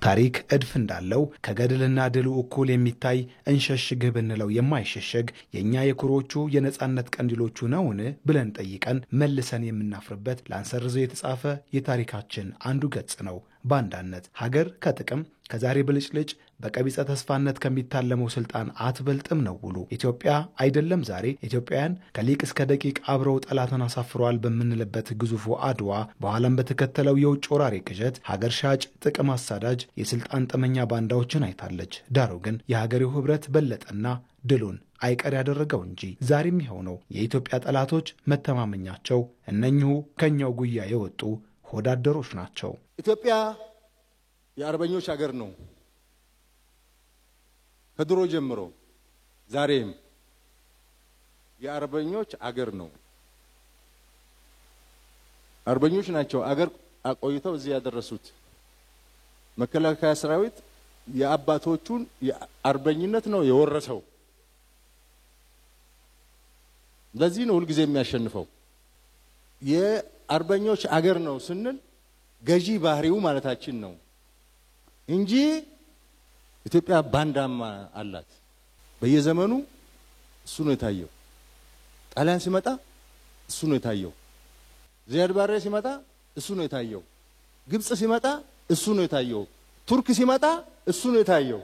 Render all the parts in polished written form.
ታሪክ እድፍ እንዳለው ከገድልና ድሉ እኩል የሚታይ እንሸሽግህ ብንለው የማይሸሸግ የኛ የኩሮቹ የነጻነት ቀንዲሎቹ ነውን ብለን ጠይቀን መልሰን የምናፍርበት ላንሰርዘው የተጻፈ የታሪካችን አንዱ ገጽ ነው። ባንዳነት ሀገር ከጥቅም ከዛሬ ብልጭልጭ በቀቢጸ ተስፋነት ከሚታለመው ስልጣን አትበልጥም ነው ውሉ። ኢትዮጵያ አይደለም ዛሬ ኢትዮጵያውያን ከሊቅ እስከ ደቂቅ አብረው ጠላትን አሳፍረዋል በምንልበት ግዙፉ አድዋ በኋላም በተከተለው የውጭ ወራሪ ቅዠት ሀገር ሻጭ ጥቅም አሳዳጅ የስልጣን ጥመኛ ባንዳዎችን አይታለች። ዳሩ ግን የሀገሬው ህብረት በለጠና ድሉን አይቀር ያደረገው እንጂ ዛሬም ይኸው ነው። የኢትዮጵያ ጠላቶች መተማመኛቸው እነኚሁ ከኛው ጉያ የወጡ ሆዳደሮች ናቸው። ኢትዮጵያ የአርበኞች ሀገር ነው። ከድሮ ጀምሮ ዛሬም የአርበኞች ሀገር ነው። አርበኞች ናቸው አገር አቆይተው እዚህ ያደረሱት። መከላከያ ሰራዊት የአባቶቹን የአርበኝነት ነው የወረሰው። ለዚህ ነው ሁልጊዜ የሚያሸንፈው። የአርበኞች አገር ነው ስንል ገዢ ባህሪው ማለታችን ነው እንጂ ኢትዮጵያ ባንዳማ አላት። በየዘመኑ እሱ ነው የታየው። ጣሊያን ሲመጣ እሱ ነው የታየው። ዚያድ ባሬ ሲመጣ እሱ ነው የታየው። ግብጽ ሲመጣ እሱ ነው የታየው። ቱርክ ሲመጣ እሱ ነው የታየው።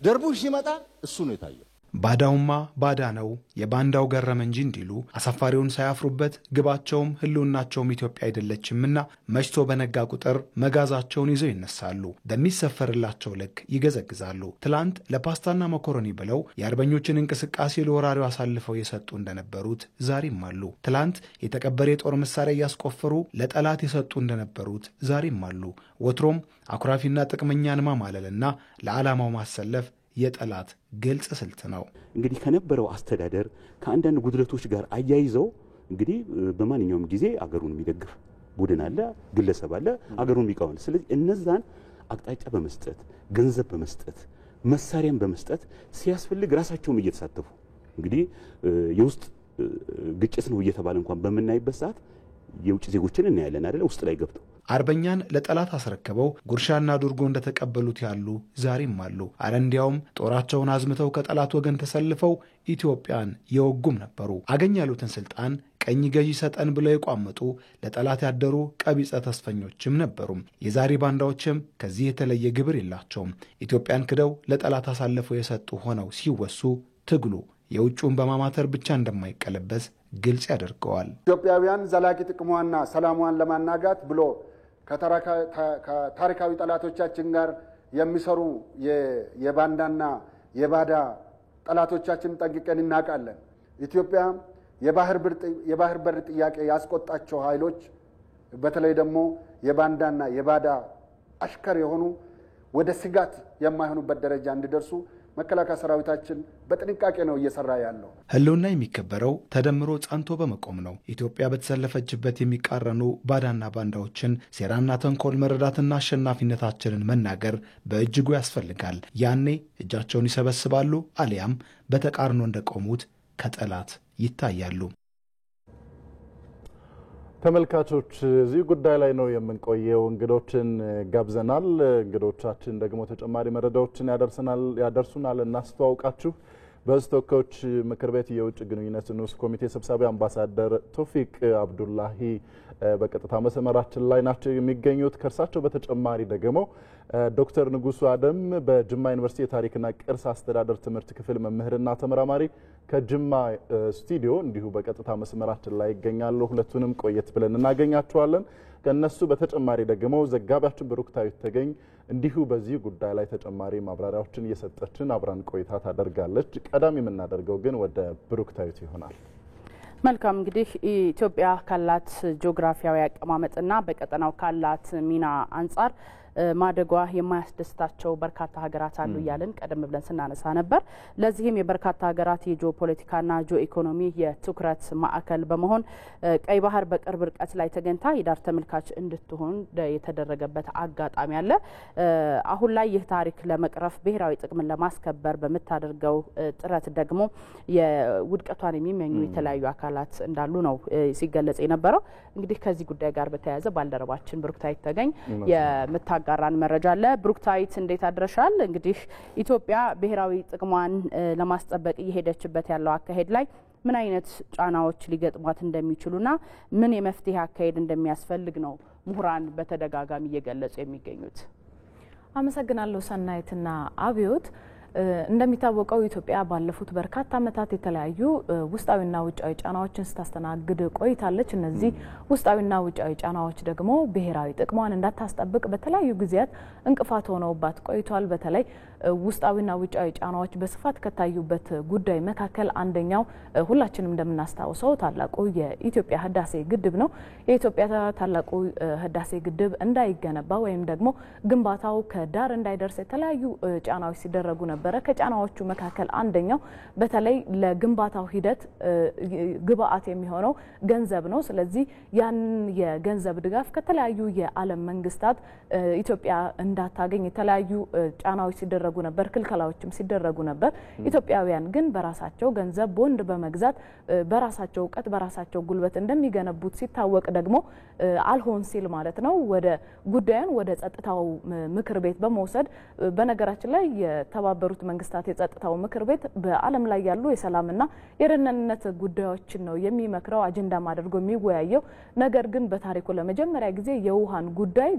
ደርቡሽ ሲመጣ እሱ ነው የታየው። ባዳውማ ባዳ ነው የባንዳው ገረመ እንጂ እንዲሉ አሳፋሪውን ሳያፍሩበት ግባቸውም ህልውናቸውም ኢትዮጵያ አይደለችምና መሽቶ በነጋ ቁጥር መጋዛቸውን ይዘው ይነሳሉ። በሚሰፈርላቸው ልክ ይገዘግዛሉ። ትላንት ለፓስታና መኮረኒ ብለው የአርበኞችን እንቅስቃሴ ለወራሪው አሳልፈው የሰጡ እንደነበሩት ዛሬም አሉ። ትላንት የተቀበረ የጦር መሳሪያ እያስቆፈሩ ለጠላት የሰጡ እንደነበሩት ዛሬም አሉ። ወትሮም አኩራፊና ጥቅመኛን ማማለልና ለዓላማው ማሰለፍ የጠላት ግልጽ ስልት ነው። እንግዲህ ከነበረው አስተዳደር ከአንዳንድ ጉድለቶች ጋር አያይዘው እንግዲህ በማንኛውም ጊዜ አገሩን የሚደግፍ ቡድን አለ፣ ግለሰብ አለ፣ አገሩን የሚቃወም። ስለዚህ እነዛን አቅጣጫ በመስጠት ገንዘብ በመስጠት መሳሪያም በመስጠት ሲያስፈልግ ራሳቸውም እየተሳተፉ እንግዲህ የውስጥ ግጭት ነው እየተባለ እንኳን በመናይበት ሰዓት የውጭ ዜጎችን እናያለን አይደል? ውስጥ ላይ ገብተው አርበኛን ለጠላት አስረክበው ጉርሻና ዱርጎ እንደተቀበሉት ያሉ ዛሬም አሉ። አረ እንዲያውም ጦራቸውን አዝምተው ከጠላት ወገን ተሰልፈው ኢትዮጵያን የወጉም ነበሩ። አገኝ ያሉትን ስልጣን ቀኝ ገዢ ሰጠን ብለው የቋመጡ ለጠላት ያደሩ ቀቢጸ ተስፈኞችም ነበሩ። የዛሬ ባንዳዎችም ከዚህ የተለየ ግብር የላቸውም። ኢትዮጵያን ክደው ለጠላት አሳልፈው የሰጡ ሆነው ሲወሱ ትግሉ የውጭውን በማማተር ብቻ እንደማይቀለበስ ግልጽ ያደርገዋል። ኢትዮጵያውያን ዘላቂ ጥቅሟንና ሰላሟን ለማናጋት ብሎ ከታሪካዊ ጠላቶቻችን ጋር የሚሰሩ የባንዳና የባዳ ጠላቶቻችን ጠንቅቀን እናውቃለን። ኢትዮጵያ የባህር በር ጥያቄ ያስቆጣቸው ኃይሎች በተለይ ደግሞ የባንዳና የባዳ አሽከር የሆኑ ወደ ስጋት የማይሆኑበት ደረጃ እንዲደርሱ መከላከያ ሰራዊታችን በጥንቃቄ ነው እየሰራ ያለው። ህልውና የሚከበረው ተደምሮ ጸንቶ በመቆም ነው። ኢትዮጵያ በተሰለፈችበት የሚቃረኑ ባዳና ባንዳዎችን ሴራና ተንኮል መረዳትና አሸናፊነታችንን መናገር በእጅጉ ያስፈልጋል። ያኔ እጃቸውን ይሰበስባሉ፣ አሊያም በተቃርኖ እንደቆሙት ከጠላት ይታያሉ። ተመልካቾች እዚህ ጉዳይ ላይ ነው የምንቆየው። እንግዶችን ጋብዘናል። እንግዶቻችን ደግሞ ተጨማሪ መረጃዎችን ያደርሱናል። እናስተዋውቃችሁ። በሕዝብ ተወካዮች ምክር ቤት የውጭ ግንኙነት ንዑስ ኮሚቴ ሰብሳቢ አምባሳደር ቶፊቅ አብዱላሂ በቀጥታ መስመራችን ላይ ናቸው የሚገኙት። ከእርሳቸው በተጨማሪ ደግሞ ዶክተር ንጉሱ አደም በጅማ ዩኒቨርሲቲ የታሪክና ቅርስ አስተዳደር ትምህርት ክፍል መምህርና ተመራማሪ ከጅማ ስቱዲዮ እንዲሁ በቀጥታ መስመራችን ላይ ይገኛሉ። ሁለቱንም ቆየት ብለን እናገኛቸዋለን። ከነሱ በተጨማሪ ደግሞ ዘጋቢያችን ብሩክታዊት ተገኝ እንዲሁ በዚህ ጉዳይ ላይ ተጨማሪ ማብራሪያዎችን እየሰጠችን አብራን ቆይታ ታደርጋለች። ቀዳሚ የምናደርገው ግን ወደ ብሩክታዊት ይሆናል። መልካም እንግዲህ ኢትዮጵያ ካላት ጂኦግራፊያዊ አቀማመጥና በቀጠናው ካላት ሚና አንጻር ማደጓ የማያስደስታቸው በርካታ ሀገራት አሉ እያልን ቀደም ብለን ስናነሳ ነበር። ለዚህም የበርካታ ሀገራት የጂኦፖለቲካና ጂኦኢኮኖሚ የትኩረት ማዕከል በመሆን ቀይ ባህር በቅርብ ርቀት ላይ ተገኝታ የዳር ተመልካች እንድትሆን የተደረገበት አጋጣሚ አለ። አሁን ላይ ይህ ታሪክ ለመቅረፍ ብሔራዊ ጥቅምን ለማስከበር በምታደርገው ጥረት ደግሞ የውድቀቷን የሚመኙ የተለያዩ አካላት እንዳሉ ነው ሲገለጽ የነበረው። እንግዲህ ከዚህ ጉዳይ ጋር በተያያዘ ባልደረባችን ብሩክታዊት ተገኝ የምታጋራን መረጃ አለ። ብሩክታይት እንዴት አድረሻል? እንግዲህ ኢትዮጵያ ብሔራዊ ጥቅሟን ለማስጠበቅ እየሄደችበት ያለው አካሄድ ላይ ምን አይነት ጫናዎች ሊገጥሟት እንደሚችሉና ምን የመፍትሄ አካሄድ እንደሚያስፈልግ ነው ምሁራን በተደጋጋሚ እየገለጹ የሚገኙት? አመሰግናለሁ ሰናይትና አብዮት። እንደሚታወቀው ኢትዮጵያ ባለፉት በርካታ ዓመታት የተለያዩ ውስጣዊና ውጫዊ ጫናዎችን ስታስተናግድ ቆይታለች። እነዚህ ውስጣዊና ውጫዊ ጫናዎች ደግሞ ብሔራዊ ጥቅሟን እንዳታስጠብቅ በተለያዩ ጊዜያት እንቅፋት ሆነውባት ቆይቷል። በተለይ ውስጣዊና ውጫዊ ጫናዎች በስፋት ከታዩበት ጉዳይ መካከል አንደኛው ሁላችንም እንደምናስታውሰው ታላቁ የኢትዮጵያ ህዳሴ ግድብ ነው። የኢትዮጵያ ታላቁ ህዳሴ ግድብ እንዳይገነባ ወይም ደግሞ ግንባታው ከዳር እንዳይደርስ የተለያዩ ጫናዎች ሲደረጉ ነበር። ከጫናዎቹ መካከል አንደኛው በተለይ ለግንባታው ሂደት ግብአት የሚሆነው ገንዘብ ነው። ስለዚህ ያን የገንዘብ ድጋፍ ከተለያዩ የዓለም መንግስታት ኢትዮጵያ እንዳታገኝ የተለያዩ ጫናዎች ሲደረጉ ነበር፣ ክልከላዎችም ሲደረጉ ነበር። ኢትዮጵያውያን ግን በራሳቸው ገንዘብ ቦንድ በመግዛት በራሳቸው እውቀት በራሳቸው ጉልበት እንደሚገነቡት ሲታወቅ ደግሞ አልሆን ሲል ማለት ነው ወደ ጉዳዩን ወደ ጸጥታው ምክር ቤት በመውሰድ በነገራችን ላይ የተባበሩት መንግስታት የጸጥታው ምክር ቤት በዓለም ላይ ያሉ የሰላምና የደህንነት ጉዳዮችን ነው የሚመክረው አጀንዳም አድርጎ የሚወያየው። ነገር ግን በታሪኩ ለመጀመሪያ ጊዜ የውሃን ጉዳይ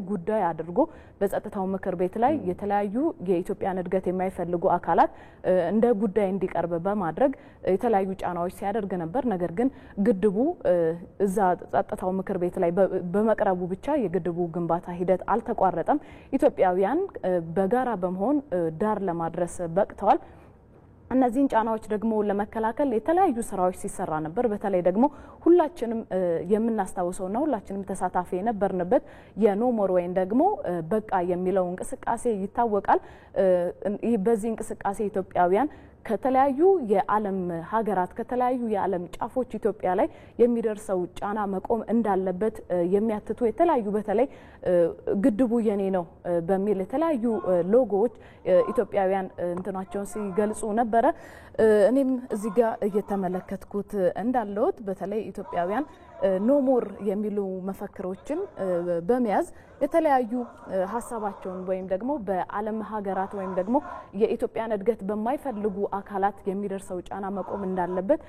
አድርጎ በጸጥታው ምክር ቤት ላይ የተለያዩ የኢትዮጵያን እድገት የማይፈልጉ አካላት እንደ ጉዳይ እንዲቀርብ በማድረግ የተለያዩ ጫናዎች ሲያደርግ ነበር። ነገር ግን ግድቡ እዛ ጸጥታው ምክር ቤት ላይ በመቅረቡ ብቻ የግድቡ ግንባታ ሂደት አልተቋረጠም። ኢትዮጵያውያን በጋራ በመሆን ዳር ለማድረስ በቅተዋል። እነዚህን ጫናዎች ደግሞ ለመከላከል የተለያዩ ስራዎች ሲሰራ ነበር። በተለይ ደግሞ ሁላችንም የምናስታውሰውና ሁላችንም ተሳታፊ የነበርንበት የኖሞር ወይም ደግሞ በቃ የሚለው እንቅስቃሴ ይታወቃል። በዚህ እንቅስቃሴ ኢትዮጵያውያን ከተለያዩ የዓለም ሀገራት ከተለያዩ የዓለም ጫፎች ኢትዮጵያ ላይ የሚደርሰው ጫና መቆም እንዳለበት የሚያትቱ የተለያዩ በተለይ ግድቡ የኔ ነው በሚል የተለያዩ ሎጎዎች ኢትዮጵያውያን እንትናቸውን ሲገልጹ ነበረ። እኔም እዚህ ጋር እየተመለከትኩት እንዳለሁት በተለይ ኢትዮጵያውያን ኖሞር የሚሉ መፈክሮችን በመያዝ የተለያዩ ሀሳባቸውን ወይም ደግሞ በዓለም ሀገራት ወይም ደግሞ የኢትዮጵያን እድገት በማይፈልጉ አካላት የሚደርሰው ጫና መቆም እንዳለበት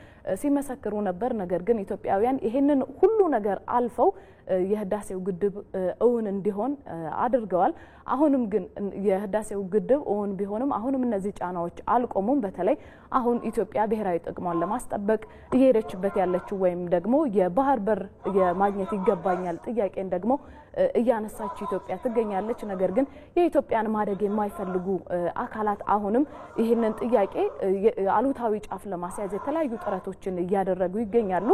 ሲመሰክሩ ነበር። ነገር ግን ኢትዮጵያውያን ይሄንን ሁሉ ነገር አልፈው የህዳሴው ግድብ እውን እንዲሆን አድርገዋል። አሁንም ግን የህዳሴው ግድብ እውን ቢሆንም አሁንም እነዚህ ጫናዎች አልቆሙም። በተለይ አሁን ኢትዮጵያ ብሔራዊ ጥቅሟን ለማስጠበቅ እየሄደችበት ያለችው ወይም ደግሞ የባህር በር የማግኘት ይገባኛል ጥያቄን ደግሞ እያነሳች ኢትዮጵያ ትገኛለች። ነገር ግን የኢትዮጵያን ማደግ የማይፈልጉ አካላት አሁንም ይህንን ጥያቄ አሉታዊ ጫፍ ለማስያዝ የተለያዩ ጥረቶችን እያደረጉ ይገኛሉ።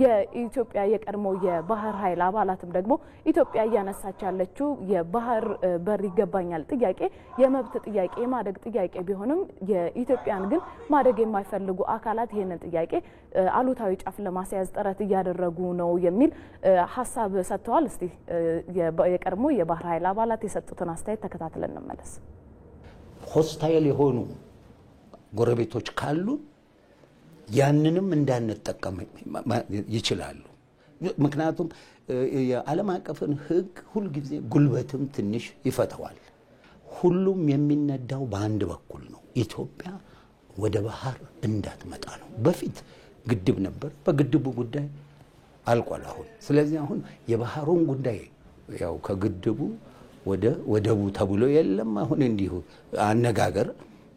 የኢትዮጵያ የቀድሞ የባህር ኃይል አባላትም ደግሞ ኢትዮጵያ እያነሳች ያለችው የባህር በር ይገባኛል ጥያቄ የመብት ጥያቄ የማደግ ጥያቄ ቢሆንም የኢትዮጵያን ግን ማደግ የማይፈልጉ አካላት ይህንን ጥያቄ አሉታዊ ጫፍ ለማስያዝ ጥረት እያደረጉ ነው የሚል ሀሳብ ሰጥተዋል። እስቲ የቀድሞ የባህር ኃይል አባላት የሰጡትን አስተያየት ተከታትለን እንመለስ። ሆስታይል የሆኑ ጎረቤቶች ካሉ ያንንም እንዳንጠቀም ይችላሉ። ምክንያቱም የዓለም አቀፍን ሕግ ሁልጊዜ ጉልበትም ትንሽ ይፈተዋል። ሁሉም የሚነዳው በአንድ በኩል ነው። ኢትዮጵያ ወደ ባህር እንዳትመጣ ነው። በፊት ግድብ ነበር፣ በግድቡ ጉዳይ አልቋል አሁን። ስለዚህ አሁን የባህሩን ጉዳይ ያው ከግድቡ ወደ ወደቡ ተብሎ የለም አሁን እንዲሁ አነጋገር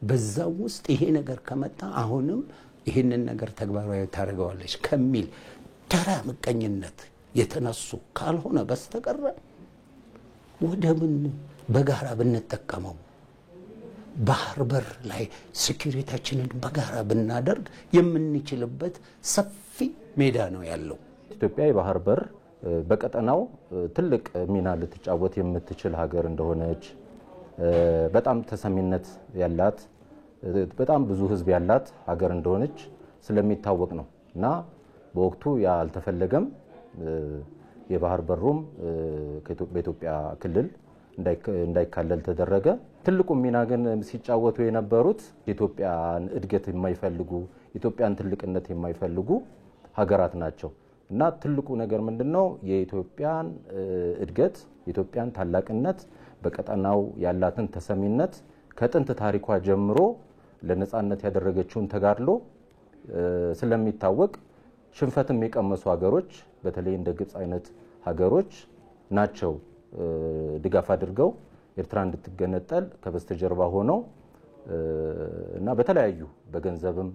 በዛው ውስጥ ይሄ ነገር ከመጣ አሁንም ይሄንን ነገር ተግባራዊ ታደርገዋለች ከሚል ተራ ምቀኝነት የተነሱ ካልሆነ በስተቀር ወደብን በጋራ ብንጠቀመው ባህር በር ላይ ሴኩሪቲያችንን በጋራ ብናደርግ የምንችልበት ሰፊ ሜዳ ነው ያለው። ኢትዮጵያ የባህር በር በቀጠናው ትልቅ ሚና ልትጫወት የምትችል ሀገር እንደሆነች በጣም ተሰሚነት ያላት በጣም ብዙ ሕዝብ ያላት ሀገር እንደሆነች ስለሚታወቅ ነው እና በወቅቱ ያልተፈለገም የባህር በሩም በኢትዮጵያ ክልል እንዳይካለል ተደረገ። ትልቁ ሚና ግን ሲጫወቱ የነበሩት የኢትዮጵያን እድገት የማይፈልጉ ኢትዮጵያን ትልቅነት የማይፈልጉ ሀገራት ናቸው እና ትልቁ ነገር ምንድነው የኢትዮጵያን እድገት የኢትዮጵያን ታላቅነት በቀጠናው ያላትን ተሰሚነት ከጥንት ታሪኳ ጀምሮ ለነጻነት ያደረገችውን ተጋድሎ ስለሚታወቅ ሽንፈትም የቀመሱ ሀገሮች በተለይ እንደ ግብጽ አይነት ሀገሮች ናቸው ድጋፍ አድርገው ኤርትራ እንድትገነጠል ከበስተጀርባ ሆነው እና በተለያዩ በገንዘብም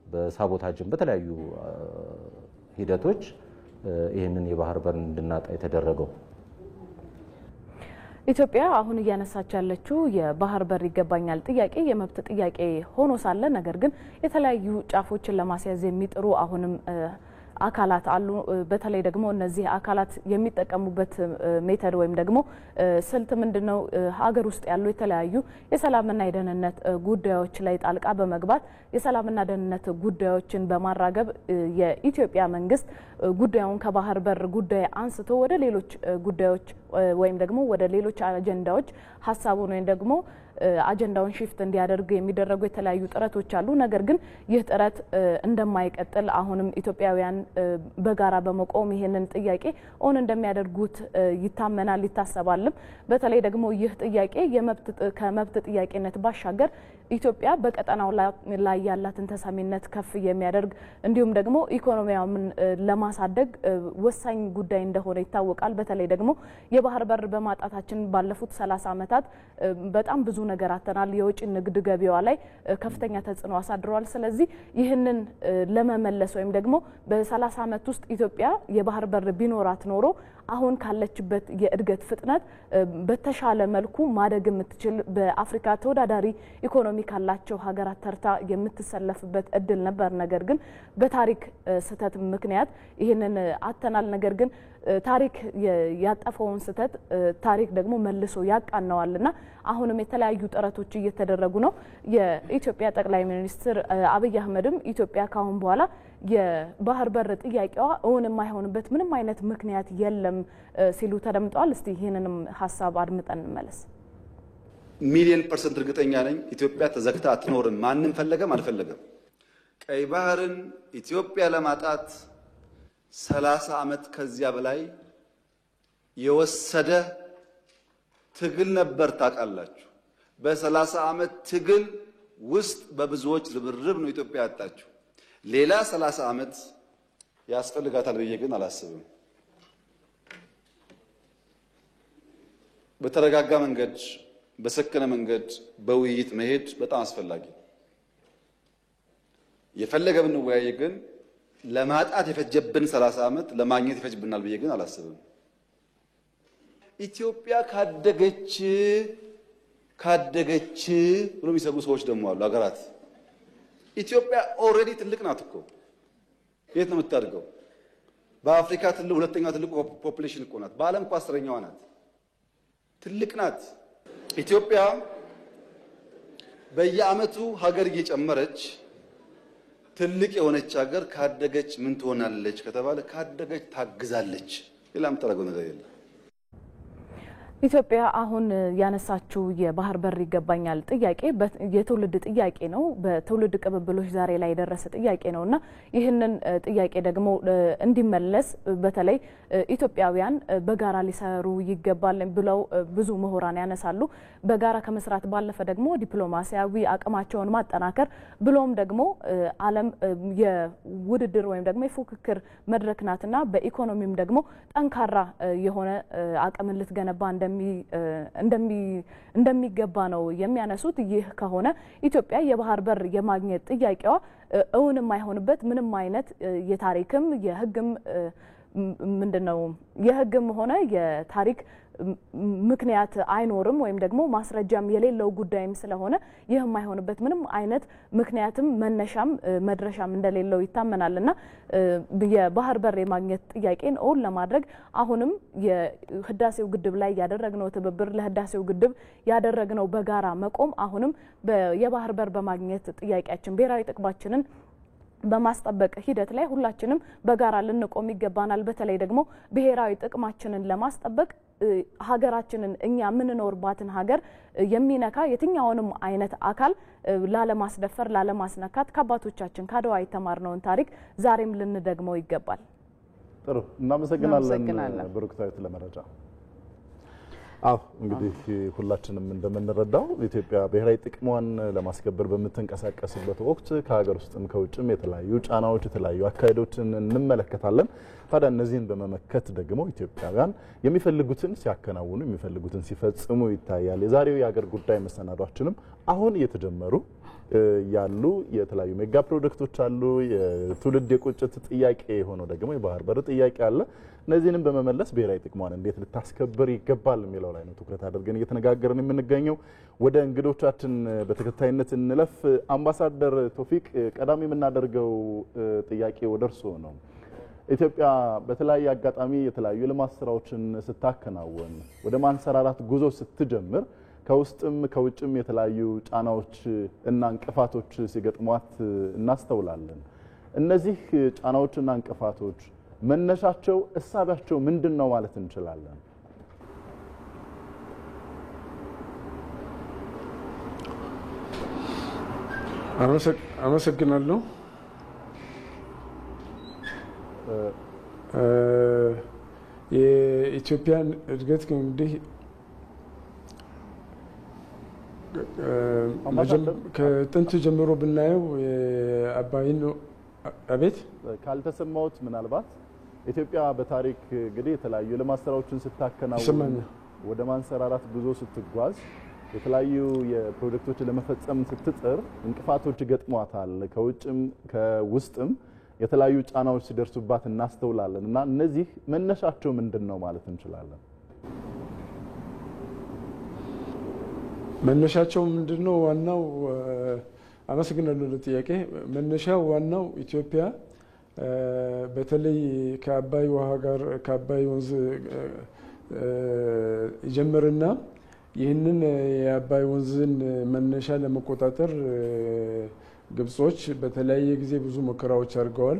በሳቦታጅም በተለያዩ ሂደቶች ይህንን የባህር በር እንድናጣ የተደረገው። ኢትዮጵያ አሁን እያነሳች ያለችው የባህር በር ይገባኛል ጥያቄ የመብት ጥያቄ ሆኖ ሳለ ነገር ግን የተለያዩ ጫፎችን ለማስያዝ የሚጥሩ አሁንም አካላት አሉ። በተለይ ደግሞ እነዚህ አካላት የሚጠቀሙበት ሜተድ ወይም ደግሞ ስልት ምንድነው? ሀገር ውስጥ ያሉ የተለያዩ የሰላምና የደህንነት ጉዳዮች ላይ ጣልቃ በመግባት የሰላምና ደህንነት ጉዳዮችን በማራገብ የኢትዮጵያ መንግስት ጉዳዩን ከባህር በር ጉዳይ አንስቶ ወደ ሌሎች ጉዳዮች ወይም ደግሞ ወደ ሌሎች አጀንዳዎች ሀሳቡን ወይም ደግሞ አጀንዳውን ሽፍት እንዲያደርግ የሚደረጉ የተለያዩ ጥረቶች አሉ። ነገር ግን ይህ ጥረት እንደማይቀጥል አሁንም ኢትዮጵያውያን በጋራ በመቆም ይሄንን ጥያቄ ኦን እንደሚያደርጉት ይታመናል ይታሰባልም። በተለይ ደግሞ ይህ ጥያቄ ከመብት ጥያቄነት ባሻገር ኢትዮጵያ በቀጠናው ላይ ያላትን ተሰሚነት ከፍ የሚያደርግ እንዲሁም ደግሞ ኢኮኖሚያውን ለማሳደግ ወሳኝ ጉዳይ እንደሆነ ይታወቃል። በተለይ ደግሞ የባህር በር በማጣታችን ባለፉት 30 ዓመታት በጣም ብዙ ነገር አተናል። የውጭ ንግድ ገበያዋ ላይ ከፍተኛ ተጽዕኖ አሳድሯል። ስለዚህ ይህንን ለመመለስ ወይም ደግሞ በ30 ዓመት ውስጥ ኢትዮጵያ የባህር በር ቢኖራት ኖሮ አሁን ካለችበት የእድገት ፍጥነት በተሻለ መልኩ ማደግ የምትችል በአፍሪካ ተወዳዳሪ ኢኮኖሚ ካላቸው ሀገራት ተርታ የምትሰለፍበት እድል ነበር። ነገር ግን በታሪክ ስህተት ምክንያት ይህንን አተናል። ነገር ግን ታሪክ ያጠፈውን ስህተት ታሪክ ደግሞ መልሶ ያቃናዋልና አሁንም የተለያዩ ጥረቶች እየተደረጉ ነው። የኢትዮጵያ ጠቅላይ ሚኒስትር አብይ አህመድም ኢትዮጵያ ካሁን በኋላ የባህር በር ጥያቄዋ እውን የማይሆንበት ምንም አይነት ምክንያት የለም ሲሉ ተደምጠዋል። እስቲ ይህንንም ሀሳብ አድምጠን እንመለስ። ሚሊዮን % እርግጠኛ ነኝ ኢትዮጵያ ተዘግታ አትኖርም። ማንም ፈለገም አልፈለገም ቀይ ባህርን ኢትዮጵያ ለማጣት 30 ዓመት ከዚያ በላይ የወሰደ ትግል ነበር። ታውቃላችሁ። በ30 ዓመት ትግል ውስጥ በብዙዎች ርብርብ ነው ኢትዮጵያ ያጣችው። ሌላ 30 ዓመት ያስፈልጋታል ብዬ ግን አላስብም። በተረጋጋ መንገድ በሰከነ መንገድ በውይይት መሄድ በጣም አስፈላጊ ነው። የፈለገ ብንወያይ ግን ለማጣት የፈጀብን 30 ዓመት ለማግኘት ይፈጅብናል ብዬ ግን አላስብም። ኢትዮጵያ ካደገች ብሎ የሚሰጉ ሰዎች ደግሞ አሉ። ሀገራት ኢትዮጵያ ኦልሬዲ ትልቅ ናት እኮ። የት ነው የምታድገው? በአፍሪካ ሁለተኛው ትልቁ ፖፑሌሽን እኮ ናት። በዓለም እኮ 10ኛዋ ናት። ትልቅ ናት ኢትዮጵያ። በየዓመቱ ሀገር እየጨመረች ትልቅ የሆነች ሀገር ካደገች ምን ትሆናለች ከተባለ ካደገች ታግዛለች። ሌላ የምታደርገው ነገር የለም። ኢትዮጵያ አሁን ያነሳችው የባህር በር ይገባኛል ጥያቄ የትውልድ ጥያቄ ነው። በትውልድ ቅብብሎች ዛሬ ላይ የደረሰ ጥያቄ ነውና ይህንን ጥያቄ ደግሞ እንዲመለስ በተለይ ኢትዮጵያውያን በጋራ ሊሰሩ ይገባል ብለው ብዙ ምሁራን ያነሳሉ። በጋራ ከመስራት ባለፈ ደግሞ ዲፕሎማሲያዊ አቅማቸውን ማጠናከር ብሎም ደግሞ ዓለም የውድድር ወይም ደግሞ የፉክክር መድረክ ናትና በኢኮኖሚም ደግሞ ጠንካራ የሆነ አቅም ልትገነባ እንደሚገባ ነው የሚያነሱት። ይህ ከሆነ ኢትዮጵያ የባህር በር የማግኘት ጥያቄዋ እውን የማይሆንበት ምንም አይነት የታሪክም የሕግም ምንድነው የሕግም ሆነ የታሪክ ምክንያት አይኖርም ወይም ደግሞ ማስረጃም የሌለው ጉዳይም ስለሆነ ይህ የማይሆንበት ምንም አይነት ምክንያትም መነሻም መድረሻም እንደሌለው ይታመናልና የባህር በር የማግኘት ጥያቄን ኦን ለማድረግ አሁንም የህዳሴው ግድብ ላይ ያደረግነው ትብብር ለህዳሴው ግድብ ያደረግነው በጋራ መቆም አሁንም የባህር በር በማግኘት ጥያቄያችን ብሔራዊ ጥቅማችንን በማስጠበቅ ሂደት ላይ ሁላችንም በጋራ ልንቆም ይገባናል። በተለይ ደግሞ ብሔራዊ ጥቅማችንን ለማስጠበቅ ሀገራችንን እኛ የምንኖርባትን ሀገር የሚነካ የትኛውንም አይነት አካል ላለማስደፈር ላለማስነካት ከአባቶቻችን ከአድዋ የተማርነውን ታሪክ ዛሬም ልንደግመው ይገባል። ጥሩ እናመሰግናለን ብሩክታዊት ለመረጃ። አዎ እንግዲህ ሁላችንም እንደምንረዳው ኢትዮጵያ ብሔራዊ ጥቅሟን ለማስከበር በምትንቀሳቀስበት ወቅት ከሀገር ውስጥም ከውጭም የተለያዩ ጫናዎች የተለያዩ አካሄዶችን እንመለከታለን። ታዲያ እነዚህን በመመከት ደግሞ ኢትዮጵያውያን የሚፈልጉትን ሲያከናውኑ የሚፈልጉትን ሲፈጽሙ ይታያል። የዛሬው የሀገር ጉዳይ መሰናዷችንም አሁን እየተጀመሩ ያሉ የተለያዩ ሜጋ ፕሮጀክቶች አሉ። የትውልድ የቁጭት ጥያቄ ሆኖ ደግሞ የባህር በር ጥያቄ አለ። እነዚህንም በመመለስ ብሔራዊ ጥቅሟን እንዴት ልታስከብር ይገባል የሚለው ላይ ነው ትኩረት አድርገን እየተነጋገርን የምንገኘው። ወደ እንግዶቻችን በተከታይነት እንለፍ። አምባሳደር ቶፊቅ ቀዳሚ የምናደርገው ጥያቄ ወደ እርስዎ ነው። ኢትዮጵያ በተለያየ አጋጣሚ የተለያዩ ልማት ስራዎችን ስታከናወን ወደ ማንሰራራት ጉዞ ስትጀምር ከውስጥም ከውጭም የተለያዩ ጫናዎች እና እንቅፋቶች ሲገጥሟት እናስተውላለን። እነዚህ ጫናዎችና እንቅፋቶች መነሻቸው እሳቢያቸው ምንድነው ማለት እንችላለን? አመሰግናለሁ። የኢትዮጵያን እድገት እንግዲህ ከጥንት ጀምሮ ብናየው አባይን አቤት ካልተሰማውት ምናልባት ኢትዮጵያ በታሪክ እንግዲህ የተለያዩ ልማት ስራዎችን ስታከናውን ወደ ማንሰራራት ጉዞ ስትጓዝ የተለያዩ የፕሮጀክቶችን ለመፈጸም ስትጥር እንቅፋቶች ገጥሟታል። ከውጭም ከውስጥም የተለያዩ ጫናዎች ሲደርሱባት እናስተውላለን እና እነዚህ መነሻቸው ምንድነው ማለት እንችላለን? መነሻቸው ምንድነው? ዋናው አመሰግናለሁ ለጥያቄ። መነሻው ዋናው ኢትዮጵያ በተለይ ከአባይ ውሃ ጋር ከአባይ ወንዝ ይጀምርና ይህንን የአባይ ወንዝን መነሻ ለመቆጣጠር ግብጾች በተለያየ ጊዜ ብዙ ሙከራዎች አድርገዋል።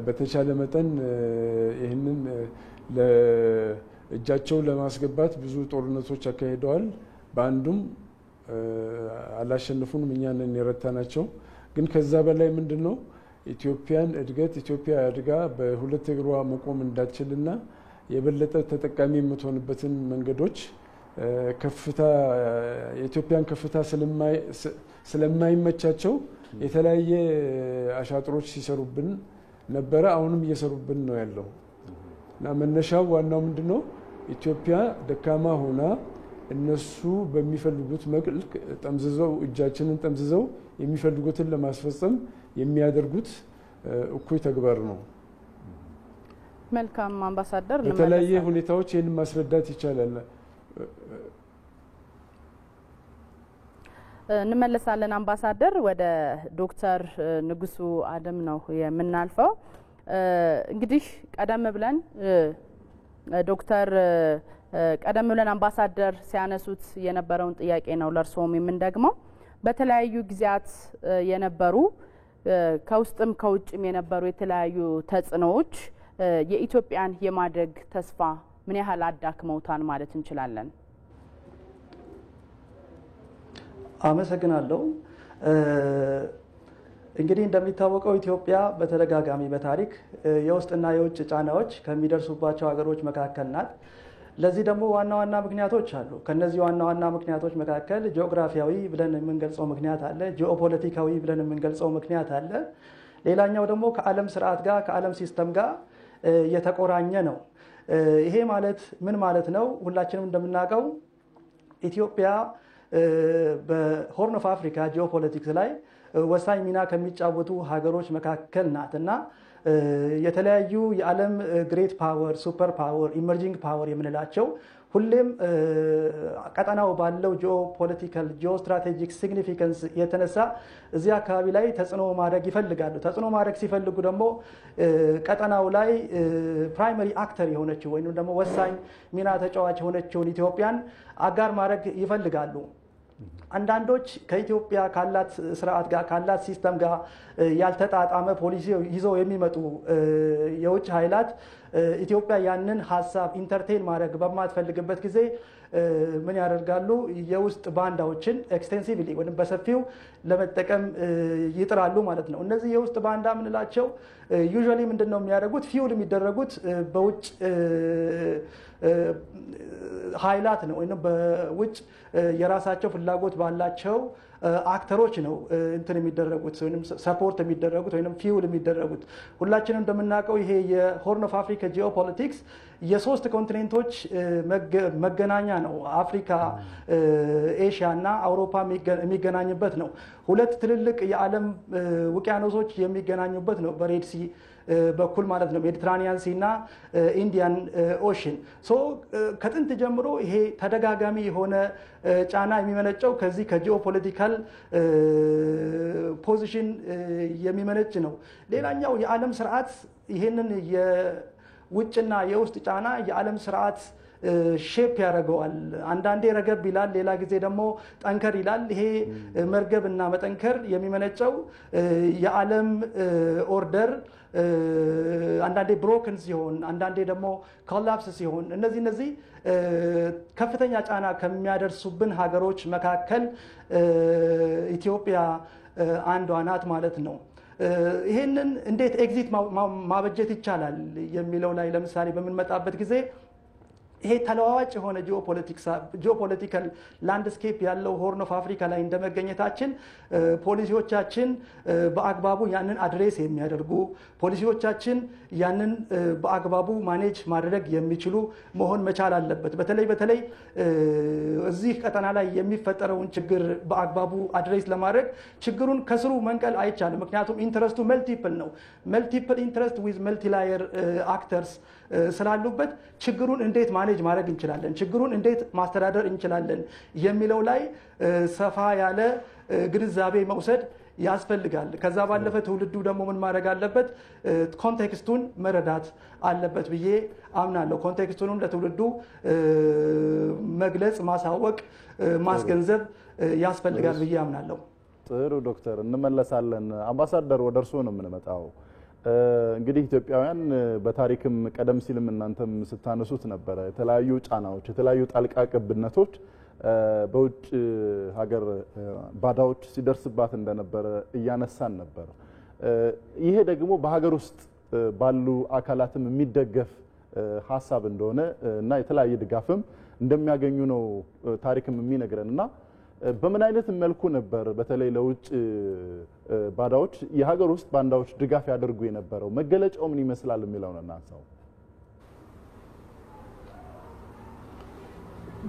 በተቻለ መጠን ይህንን ለእጃቸው ለማስገባት ብዙ ጦርነቶች አካሂደዋል። በአንዱም አላሸነፉንም፣ እኛ ነን የረታናቸው። ግን ከዛ በላይ ምንድነው ኢትዮጵያን እድገት ኢትዮጵያ አድጋ በሁለት እግሯ መቆም እንዳትችልና የበለጠ ተጠቃሚ የምትሆንበትን መንገዶች ከፍታ የኢትዮጵያን ከፍታ ስለማይመቻቸው የተለያየ አሻጥሮች ሲሰሩብን ነበረ። አሁንም እየሰሩብን ነው ያለው እና መነሻው ዋናው ምንድነው ኢትዮጵያ ደካማ ሆና እነሱ በሚፈልጉት መልክ ጠምዝዘው እጃችንን ጠምዝዘው የሚፈልጉትን ለማስፈጸም የሚያደርጉት እኩይ ተግባር ነው። መልካም አምባሳደር፣ በተለያየ ሁኔታዎች ይህን ማስረዳት ይቻላል። እንመለሳለን። አምባሳደር፣ ወደ ዶክተር ንጉሱ አደም ነው የምናልፈው። እንግዲህ ቀደም ብለን አምባሳደር ሲያነሱት የነበረውን ጥያቄ ነው ለእርስዎም የምንደግመው። በተለያዩ ጊዜያት የነበሩ ከውስጥም ከውጭም የነበሩ የተለያዩ ተጽዕኖዎች የኢትዮጵያን የማደግ ተስፋ ምን ያህል አዳክመውታል ማለት እንችላለን? አመሰግናለሁ። እንግዲህ እንደሚታወቀው ኢትዮጵያ በተደጋጋሚ በታሪክ የውስጥና የውጭ ጫናዎች ከሚደርሱባቸው ሀገሮች መካከል ናት። ለዚህ ደግሞ ዋና ዋና ምክንያቶች አሉ። ከነዚህ ዋና ዋና ምክንያቶች መካከል ጂኦግራፊያዊ ብለን የምንገልጸው ምክንያት አለ፣ ጂኦፖለቲካዊ ብለን የምንገልጸው ምክንያት አለ። ሌላኛው ደግሞ ከዓለም ስርዓት ጋር ከዓለም ሲስተም ጋር የተቆራኘ ነው። ይሄ ማለት ምን ማለት ነው? ሁላችንም እንደምናውቀው ኢትዮጵያ በሆርን ኦፍ አፍሪካ ጂኦፖለቲክስ ላይ ወሳኝ ሚና ከሚጫወቱ ሀገሮች መካከል ናት እና የተለያዩ የዓለም ግሬት ፓወር፣ ሱፐር ፓወር፣ ኢመርጂንግ ፓወር የምንላቸው ሁሌም ቀጠናው ባለው ጂኦፖለቲካል ጂኦስትራቴጂክ ሲግኒፊካንስ የተነሳ እዚህ አካባቢ ላይ ተጽዕኖ ማድረግ ይፈልጋሉ። ተጽዕኖ ማድረግ ሲፈልጉ ደግሞ ቀጠናው ላይ ፕራይመሪ አክተር የሆነችው ወይም ደግሞ ወሳኝ ሚና ተጫዋች የሆነችውን ኢትዮጵያን አጋር ማድረግ ይፈልጋሉ። አንዳንዶች ከኢትዮጵያ ካላት ስርዓት ጋር ካላት ሲስተም ጋር ያልተጣጣመ ፖሊሲ ይዘው የሚመጡ የውጭ ኃይላት ኢትዮጵያ ያንን ሀሳብ ኢንተርቴን ማድረግ በማትፈልግበት ጊዜ ምን ያደርጋሉ? የውስጥ ባንዳዎችን ኤክስቴንሲቭሊ ወይም በሰፊው ለመጠቀም ይጥራሉ ማለት ነው። እነዚህ የውስጥ ባንዳ የምንላቸው ዩዥዋሊ ምንድን ነው የሚያደርጉት? ፊውል የሚደረጉት በውጭ ኃይላት ነው ወይም በውጭ የራሳቸው ፍላጎት ባላቸው አክተሮች ነው እንትን የሚደረጉት ወይም ሰፖርት የሚደረጉት ወይም ፊውል የሚደረጉት። ሁላችንም እንደምናውቀው ይሄ የሆርን ኦፍ አፍሪካ ጂኦፖለቲክስ የሶስት ኮንቲኔንቶች መገናኛ ነው። አፍሪካ፣ ኤሽያ እና አውሮፓ የሚገናኝበት ነው። ሁለት ትልልቅ የዓለም ውቅያኖሶች የሚገናኙበት ነው በሬድ ሲ በኩል ማለት ነው። ሜዲትራኒያን ሲ እና ኢንዲያን ኦሽን። ከጥንት ጀምሮ ይሄ ተደጋጋሚ የሆነ ጫና የሚመነጨው ከዚህ ከጂኦፖለቲካል ፖዚሽን የሚመነጭ ነው። ሌላኛው የዓለም ስርዓት ይሄንን የውጭና የውስጥ ጫና የዓለም ስርዓት ሼፕ ያደርገዋል። አንዳንዴ ረገብ ይላል፣ ሌላ ጊዜ ደግሞ ጠንከር ይላል። ይሄ መርገብ እና መጠንከር የሚመነጨው የዓለም ኦርደር አንዳንዴ ብሮክን ሲሆን፣ አንዳንዴ ደግሞ ኮላፕስ ሲሆን እነዚህ ከፍተኛ ጫና ከሚያደርሱብን ሀገሮች መካከል ኢትዮጵያ አንዷ ናት ማለት ነው። ይሄንን እንዴት ኤግዚት ማበጀት ይቻላል የሚለው ላይ ለምሳሌ በምንመጣበት ጊዜ ይሄ ተለዋዋጭ የሆነ ጂኦፖለቲካል ላንድስኬፕ ያለው ሆርን ኦፍ አፍሪካ ላይ እንደመገኘታችን ፖሊሲዎቻችን በአግባቡ ያንን አድሬስ የሚያደርጉ ፖሊሲዎቻችን ያንን በአግባቡ ማኔጅ ማድረግ የሚችሉ መሆን መቻል አለበት። በተለይ እዚህ ቀጠና ላይ የሚፈጠረውን ችግር በአግባቡ አድሬስ ለማድረግ ችግሩን ከስሩ መንቀል አይቻልም። ምክንያቱም ኢንተረስቱ መልቲፕል ነው። መልቲፕል ኢንተረስት ዊዝ መልቲላየር አክተርስ ስላሉበት ችግሩን እንዴት ማኔጅ ማድረግ እንችላለን፣ ችግሩን እንዴት ማስተዳደር እንችላለን የሚለው ላይ ሰፋ ያለ ግንዛቤ መውሰድ ያስፈልጋል። ከዛ ባለፈ ትውልዱ ደግሞ ምን ማድረግ አለበት? ኮንቴክስቱን መረዳት አለበት ብዬ አምናለሁ። ኮንቴክስቱንም ለትውልዱ መግለጽ፣ ማሳወቅ፣ ማስገንዘብ ያስፈልጋል ብዬ አምናለሁ። ጥሩ ዶክተር፣ እንመለሳለን። አምባሳደር ወደ እርስዎ ነው የምንመጣው። እንግዲህ ኢትዮጵያውያን በታሪክም ቀደም ሲልም እናንተም ስታነሱት ነበረ የተለያዩ ጫናዎች፣ የተለያዩ ጣልቃ ገብነቶች በውጭ ሀገር ባዳዎች ሲደርስባት እንደነበረ እያነሳን ነበር። ይሄ ደግሞ በሀገር ውስጥ ባሉ አካላትም የሚደገፍ ሀሳብ እንደሆነ እና የተለያየ ድጋፍም እንደሚያገኙ ነው ታሪክም የሚነግረን እና በምን አይነት መልኩ ነበር በተለይ ለውጭ ባዳዎች የሀገር ውስጥ ባንዳዎች ድጋፍ ያደርጉ የነበረው? መገለጫው ምን ይመስላል የሚለውን እናንሳው።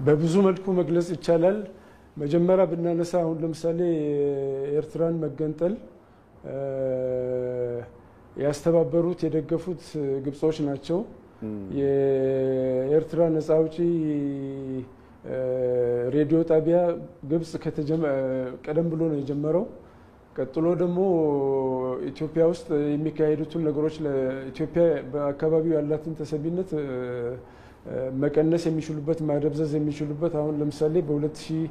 በብዙ መልኩ መግለጽ ይቻላል። መጀመሪያ ብናነሳ አሁን ለምሳሌ ኤርትራን መገንጠል ያስተባበሩት የደገፉት ግብጾች ናቸው። የኤርትራ ነፃ አውጪ ሬዲዮ ጣቢያ ግብጽ ቀደም ብሎ ነው የጀመረው። ቀጥሎ ደግሞ ኢትዮጵያ ውስጥ የሚካሄዱትን ነገሮች ለኢትዮጵያ በአካባቢው ያላትን ተሰሚነት መቀነስ የሚችሉበት ማደብዘዝ የሚችሉበት አሁን ለምሳሌ በ2020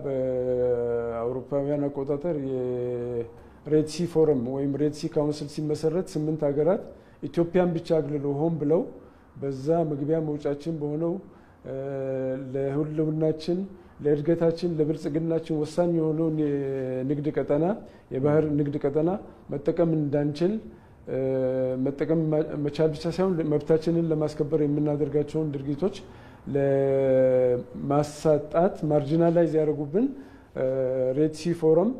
በአውሮፓውያን አቆጣጠር የሬድሲ ፎረም ወይም ሬድሲ ካውንስል ሲመሰረት 8 ሀገራት ኢትዮጵያን ብቻ አግልለው ሆን ብለው በዛ መግቢያ መውጫችን በሆነው ለሁሉናችን ለእድገታችን ለብልጽግናችን ወሳኝ የሆነውን የንግድ ቀጠና የባህር ንግድ ቀጠና መጠቀም እንዳንችል መጠቀም መቻል ብቻ ሳይሆን መብታችንን ለማስከበር የምናደርጋቸውን ድርጊቶች ለማሳጣት ማርጂናላይዝ ያደርጉብን ሬድሲ ፎረም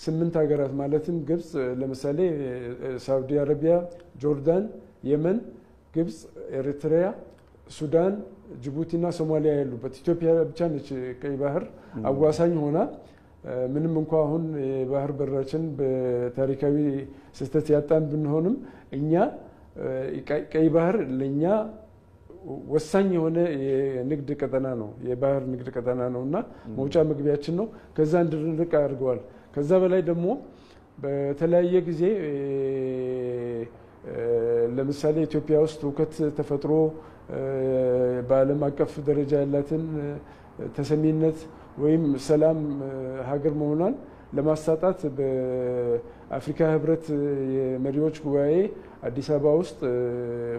8 ሀገራት ማለትም ግብጽ ለምሳሌ ሳውዲ አረቢያ፣ ጆርዳን፣ የመን፣ ግብጽ፣ ኤሪትሪያ፣ ሱዳን፣ ጅቡቲና ሶማሊያ ያሉበት ኢትዮጵያ ብቻ ነች ቀይ ባህር አዋሳኝ ሆና ምንም እንኳን አሁን የባህር በራችን በታሪካዊ ስህተት ያጣን ብንሆንም እኛ ቀይ ባህር ለኛ ወሳኝ የሆነ የንግድ ቀጠና ነው፣ የባህር ንግድ ቀጠና ነውና መውጫ መግቢያችን ነው። ከዛ እንድንርቅ አድርገዋል። ከዛ በላይ ደግሞ በተለያየ ጊዜ ለምሳሌ ኢትዮጵያ ውስጥ ሁከት ተፈጥሮ በዓለም አቀፍ ደረጃ ያላትን ተሰሚነት ወይም ሰላም ሀገር መሆኗን ለማሳጣት በአፍሪካ ህብረት የመሪዎች ጉባኤ አዲስ አበባ ውስጥ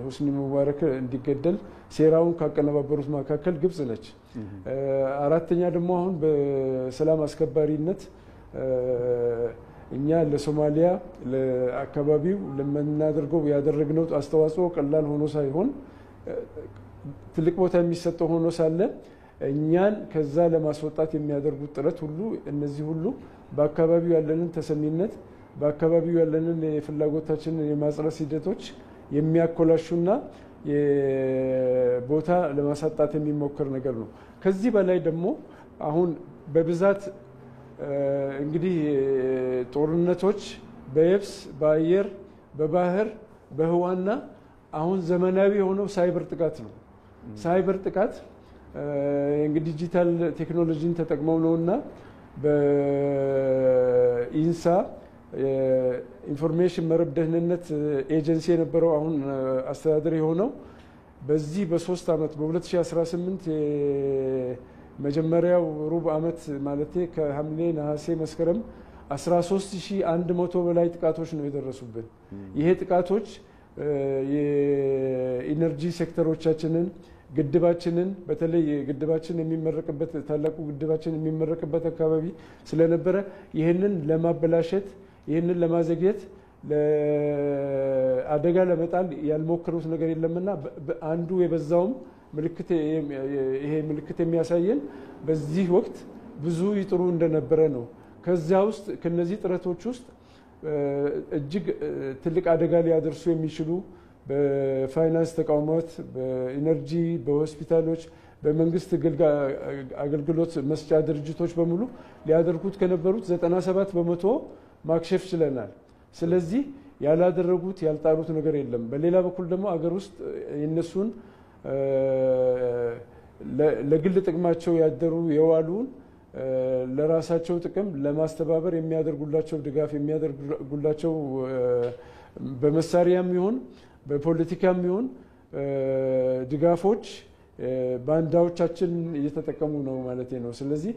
ሁስኒ ሙባረክ እንዲገደል ሴራውን ካቀነባበሩት መካከል ግብጽ ነች። አራተኛ ደግሞ አሁን በሰላም አስከባሪነት እኛ ለሶማሊያ ለአካባቢው ለምናደርገው ያደረግነው አስተዋጽኦ ቀላል ሆኖ ሳይሆን ትልቅ ቦታ የሚሰጠው ሆኖ ሳለ እኛን ከዛ ለማስወጣት የሚያደርጉት ጥረት ሁሉ እነዚህ ሁሉ በአካባቢው ያለንን ተሰሚነት በአካባቢው ያለንን የፍላጎታችንን የማጽረስ ሂደቶች የሚያኮላሹና ቦታ ለማሳጣት የሚሞክር ነገር ነው። ከዚህ በላይ ደግሞ አሁን በብዛት እንግዲህ ጦርነቶች በየብስ በአየር በባህር በህዋና አሁን ዘመናዊ የሆነው ሳይበር ጥቃት ነው። ሳይበር ጥቃት እንግዲህ ዲጂታል ቴክኖሎጂን ተጠቅመው ነውና በኢንሳ ኢንፎርሜሽን መረብ ደህንነት ኤጀንሲ የነበረው አሁን አስተዳደር የሆነው በዚህ በ3 ዓመት በ2018 መጀመሪያው ሩብ ዓመት ማለት ከሐምሌ ነሐሴ መስከረም 13100 በላይ ጥቃቶች ነው የደረሱብን። ይሄ ጥቃቶች የኢነርጂ ሴክተሮቻችንን ግድባችንን በተለይ ግድባችን የሚመረቅበት ታላቁ ግድባችን የሚመረቅበት አካባቢ ስለነበረ ይህንን ለማበላሸት ይህንን ለማዘግየት ለአደጋ ለመጣል ያልሞከሩት ነገር የለምና አንዱ የበዛውም ምልክት ይሄ ምልክት የሚያሳየን በዚህ ወቅት ብዙ ይጥሩ እንደነበረ ነው። ከዚያ ውስጥ ከነዚህ ጥረቶች ውስጥ እጅግ ትልቅ አደጋ ሊያደርሱ የሚችሉ በፋይናንስ ተቋማት፣ በኢነርጂ፣ በሆስፒታሎች፣ በመንግስት አገልግሎት መስጫ ድርጅቶች በሙሉ ሊያደርጉት ከነበሩት 97 በመቶ ማክሸፍ ችለናል። ስለዚህ ያላደረጉት ያልጣሩት ነገር የለም። በሌላ በኩል ደግሞ አገር ውስጥ የነሱን ለግል ጥቅማቸው ያደሩ የዋሉን ለራሳቸው ጥቅም ለማስተባበር የሚያደርጉላቸው ድጋፍ የሚያደርጉላቸው በመሳሪያም ይሁን በፖለቲካም ይሁን ድጋፎች ባንዳዎቻችን እየተጠቀሙ ነው ማለት ነው። ስለዚህ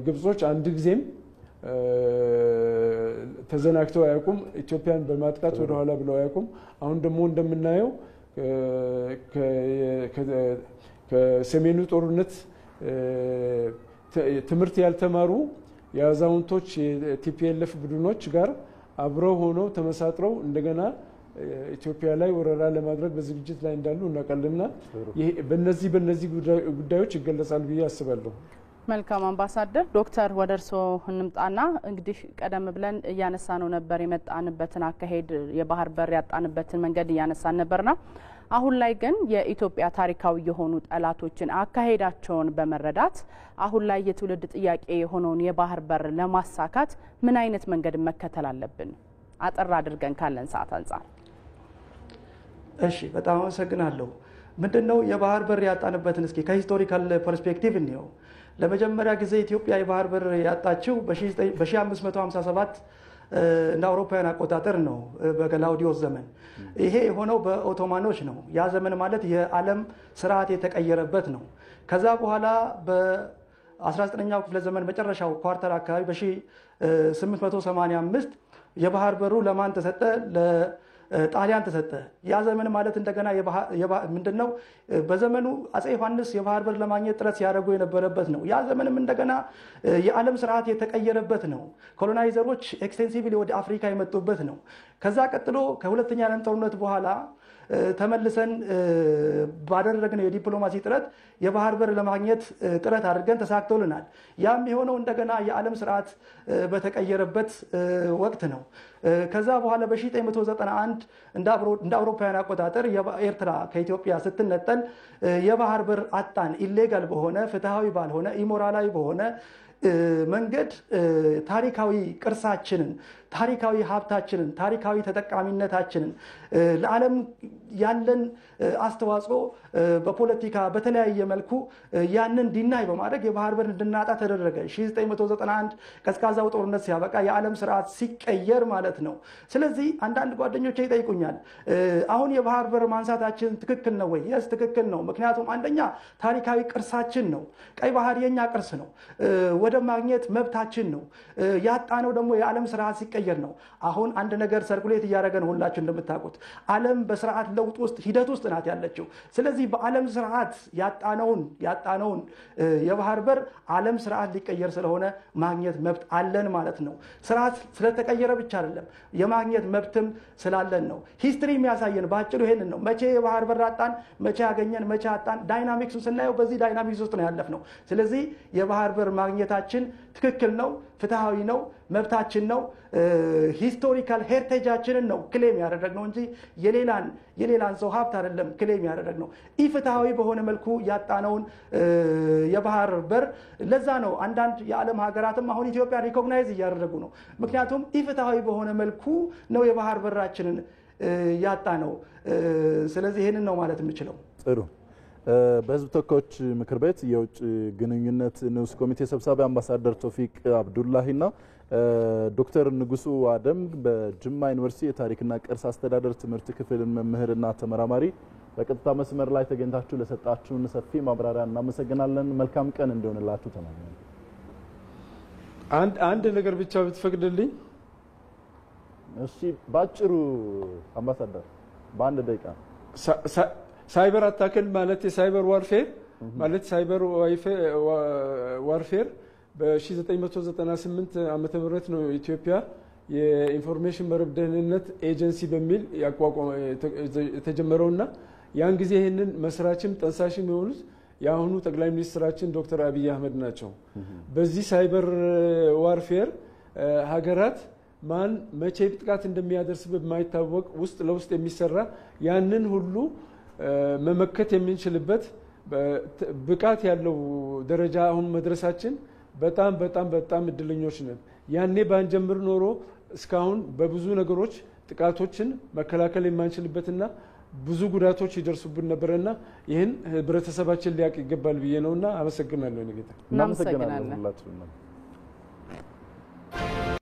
ግብጾች አንድ ጊዜም ተዘናግተው አያውቁም። ኢትዮጵያን በማጥቃት ወደ ኋላ ብለው አያውቁም። አሁን ደግሞ እንደምናየው ከሰሜኑ ጦርነት ትምህርት ያልተማሩ የአዛውንቶች የቲፒኤልኤፍ ቡድኖች ጋር አብረው ሆነው ተመሳጥረው እንደገና ኢትዮጵያ ላይ ወረራ ለማድረግ በዝግጅት ላይ እንዳሉ እናውቃለንና በእነዚህ ጉዳዮች ይገለጻል ብዬ አስባለሁ። መልካም አምባሳደር ዶክተር ወደ እርስዎ እንምጣና እንግዲህ ቀደም ብለን እያነሳ ነው ነበር የመጣንበትን አካሄድ የባህር በር ያጣንበትን መንገድ እያነሳን ነበርና አሁን ላይ ግን የኢትዮጵያ ታሪካዊ የሆኑ ጠላቶችን አካሄዳቸውን በመረዳት አሁን ላይ የትውልድ ጥያቄ የሆነውን የባህር በር ለማሳካት ምን አይነት መንገድ መከተል አለብን? አጠር አድርገን ካለን ሰዓት አንጻር። እሺ፣ በጣም አመሰግናለሁ። ምንድነው የባህር በር ያጣንበትን እስኪ ከሂስቶሪካል ፐርስፔክቲቭ እንየው። ለመጀመሪያ ጊዜ ኢትዮጵያ የባህር በር ያጣችው በ1557 እንደ አውሮፓውያን አቆጣጠር ነው፣ በገላውዲዮስ ዘመን። ይሄ የሆነው በኦቶማኖች ነው። ያ ዘመን ማለት የዓለም ስርዓት የተቀየረበት ነው። ከዛ በኋላ በ19ኛው ክፍለ ዘመን መጨረሻው ኳርተር አካባቢ በ1885 የባህር በሩ ለማን ተሰጠ? ጣሊያን ተሰጠ። ያ ዘመን ማለት እንደገና ምንድነው በዘመኑ አጼ ዮሐንስ የባህር በር ለማግኘት ጥረት ሲያደርጉ የነበረበት ነው። ያ ዘመንም እንደገና የዓለም ስርዓት የተቀየረበት ነው። ኮሎናይዘሮች ኤክስቴንሲቭሊ ወደ አፍሪካ የመጡበት ነው። ከዛ ቀጥሎ ከሁለተኛ ዓለም ጦርነት በኋላ ተመልሰን ባደረግነው የዲፕሎማሲ ጥረት የባህር በር ለማግኘት ጥረት አድርገን ተሳክቶልናል። ያም የሆነው እንደገና የዓለም ስርዓት በተቀየረበት ወቅት ነው። ከዛ በኋላ በ1991 እንደ አውሮፓውያን አቆጣጠር ኤርትራ ከኢትዮጵያ ስትነጠል የባህር በር አጣን። ኢሌጋል በሆነ ፍትሃዊ ባልሆነ ኢሞራላዊ በሆነ መንገድ ታሪካዊ ቅርሳችንን፣ ታሪካዊ ሀብታችንን፣ ታሪካዊ ተጠቃሚነታችንን ለዓለም ያለን አስተዋጽኦ በፖለቲካ በተለያየ መልኩ ያንን ዲናይ በማድረግ የባህር በር እንድናጣ ተደረገ። 1991 ቀዝቃዛው ጦርነት ሲያበቃ የዓለም ስርዓት ሲቀየር ማለት ነው። ስለዚህ አንዳንድ ጓደኞቼ ይጠይቁኛል፣ አሁን የባህር በር ማንሳታችን ትክክል ነው ወይ? የስ ትክክል ነው። ምክንያቱም አንደኛ ታሪካዊ ቅርሳችን ነው። ቀይ ባህር የኛ ቅርስ ነው። ወደ ወደብ ማግኘት መብታችን ነው። ያጣነው ደግሞ የዓለም ስርዓት ሲቀየር ነው። አሁን አንድ ነገር ሰርኩሌት እያደረገ ነው። ሁላችሁ እንደምታውቁት ዓለም በስርዓት ለውጥ ውስጥ ሂደት ውስጥ ናት ያለችው። ስለዚህ በዓለም ስርዓት ያጣነውን የባህር በር ዓለም ስርዓት ሊቀየር ስለሆነ ማግኘት መብት አለን ማለት ነው። ስርዓት ስለተቀየረ ብቻ አይደለም የማግኘት መብትም ስላለን ነው። ሂስትሪ የሚያሳየን ባጭሩ ይሄንን ነው። መቼ የባህር በር አጣን፣ መቼ ያገኘን፣ መቼ አጣን፣ ዳይናሚክሱ ስናየው በዚህ ዳይናሚክስ ውስጥ ነው ያለፍነው። ስለዚህ የባህር በር ማግኘታችን ትክክል ነው፣ ፍትሃዊ ነው፣ መብታችን ነው። ሂስቶሪካል ሄሪቴጃችንን ነው ክሌም ያደረግነው እንጂ የሌላን ሰው ሀብት አይደለም ክሌም ያደረግነው። ኢፍትሃዊ በሆነ መልኩ ያጣነውን የባህር በር ለዛ ነው አንዳንድ የዓለም ሀገራትም አሁን ኢትዮጵያ ሪኮግናይዝ እያደረጉ ነው። ምክንያቱም ኢፍትሃዊ በሆነ መልኩ ነው የባህር በራችንን ያጣነው። ስለዚህ ይህንን ነው ማለት የምችለው። ጥሩ። በህዝብ ተወካዮች ምክር ቤት የውጭ ግንኙነት ንዑስ ኮሚቴ ሰብሳቢ አምባሳደር ቶፊቅ አብዱላሂና ዶክተር ንጉሱ አደም በጅማ ዩኒቨርሲቲ የታሪክና ቅርስ አስተዳደር ትምህርት ክፍል መምህርና ተመራማሪ በቀጥታ መስመር ላይ ተገኝታችሁ ለሰጣችሁን ሰፊ ማብራሪያ እናመሰግናለን። መልካም ቀን እንዲሆንላችሁ ተመኘን። አንድ ነገር ብቻ ብትፈቅድልኝ። እሺ፣ ባጭሩ አምባሳደር በአንድ ደቂቃ። ሳይበር አታክል ማለት የሳይበር ዋርፌር ማለት ሳይበር ዋርፌር በ1998 ዓመተ ምህረት ነው ኢትዮጵያ የኢንፎርሜሽን መረብ ደህንነት ኤጀንሲ በሚል የተጀመረውና ያን ጊዜ ይህንን መስራችም ጠንሳሽም የሆኑት የአሁኑ ጠቅላይ ሚኒስትራችን ዶክተር አብይ አህመድ ናቸው። በዚህ ሳይበር ዋርፌር ሀገራት ማን መቼ ጥቃት እንደሚያደርስ በማይታወቅ ውስጥ ለውስጥ የሚሰራ ያንን ሁሉ መመከት የምንችልበት ብቃት ያለው ደረጃ አሁን መድረሳችን በጣም እድለኞች ነን። ያኔ ባንጀምር ኖሮ እስካሁን በብዙ ነገሮች ጥቃቶችን መከላከል የማንችልበትና ብዙ ጉዳቶች ይደርሱብን ነበርና ይህን ህብረተሰባችን ሊያውቅ ይገባል ብዬ ነውና አመሰግናለሁ። እናመሰግናለን።